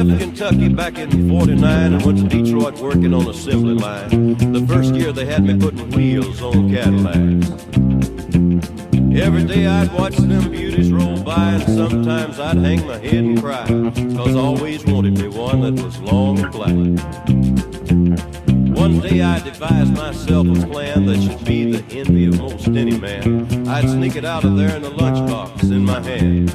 left Kentucky back in '49 and went to Detroit working on assembly line. The first year they had me putting wheels on Cadillacs. Every day I'd watch them beauties roll by, and sometimes I'd hang my head and cry, 'cause I always wanted me one that was long and black. One day I devised myself a plan that should be the envy of most any man. I'd sneak it out of there in a lunchbox in my hand.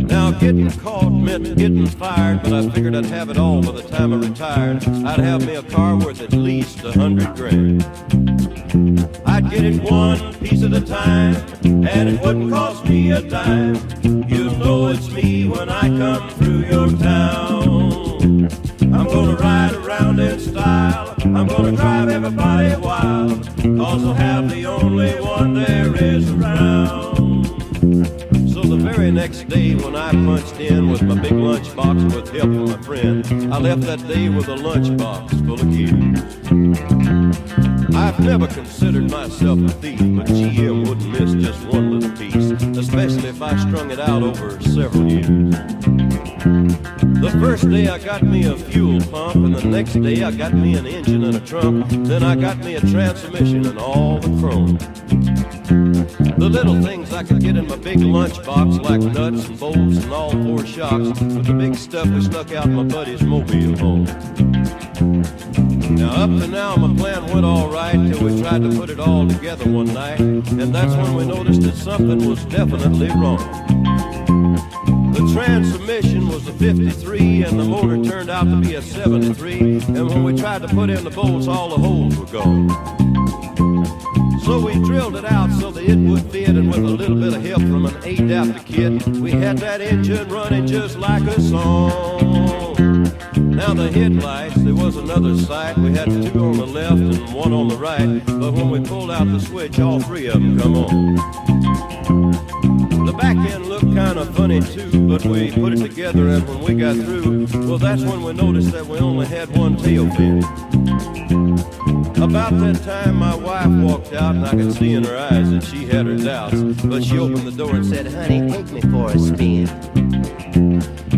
Now getting caught meant getting fired, but I figured I'd have it all by the time I retired. I'd have me a car worth at least $100 grand. I'd get it one piece at a time, and it wouldn't cost me a dime. You'll know it's me when I come through your town. I'm gonna ride around in style, I'm gonna drive everybody wild, 'cause I'll have the only one there is around. So the very next day when I punched in with my big lunchbox with help from my friend, I left that day with a lunchbox full of gears. I've never considered myself a thief, but GM wouldn't miss just one little piece, especially if I strung it out over several years. The first day I got me a fuel pump, and the next day I got me an engine and a trunk. Then I got me a transmission and all the chrome. The little things I could get in my big lunchbox, like nuts and bolts and all four shocks, but the big stuff we snuck out in my buddy's mobile home. Now up to now my plan went all right till we tried to put it all together one night, and that's when we noticed that something was definitely wrong. The transmission was a 53 and the motor turned out to be a 73, and when we tried to put in the bolts all the holes were gone. So we drilled it out so that it would fit, and with a little bit of help from an adapter kit, we had that engine running just like a song. Now the headlights, there was another sight. We had two on the left and one on the right, but when we pulled out the switch, all three of them come on. The back end looked kind of funny too, but we put it together, and when we got through, well, that's when we noticed that we only had one tail fin. About that time my wife walked out, and I could see in her eyes that she had her doubts, but she opened the door and said, "Honey, take me for a spin."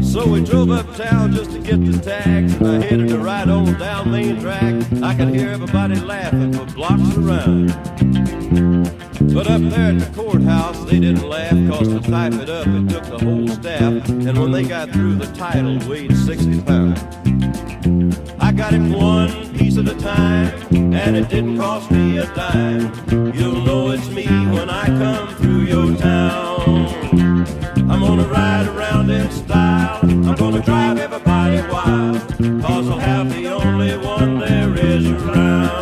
So we drove uptown just to get the tags, and I headed to ride on down Main Drag. I could hear everybody laughing for blocks around. But up there at the courthouse, they didn't laugh, 'cause to type it up, it took the whole staff, and when they got through, the title weighed 60 pounds. I got it one piece at a time, and it didn't cost me a dime. You'll know it's me when I come through your town. I'm gonna ride around in style, I'm gonna drive everybody wild, 'cause I'll have the only one there is around.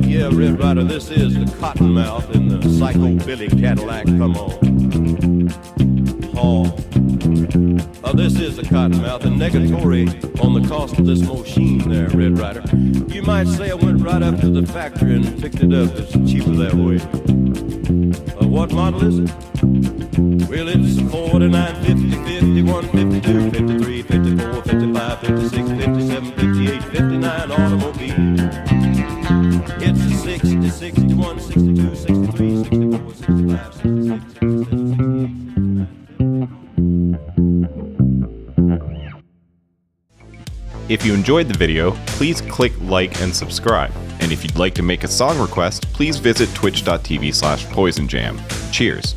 Yeah, Red Rider, this is the Cottonmouth in the Psycho Billy Cadillac, come on. This is the Cottonmouth, and negatory on the cost of this machine there, Red Rider. You might say I went right up to the factory and picked it up. It's cheaper that way. What model is it? Well, it's 49, 50, 51, 52, 53, 54, 55, 56, 57, 58, 59 automobile. It's a 60, 61, 62, 63, 64, 65, 66, 67. If you enjoyed the video, please click like and subscribe. And if you'd like to make a song request, please visit twitch.tv/PoizenJam. Cheers.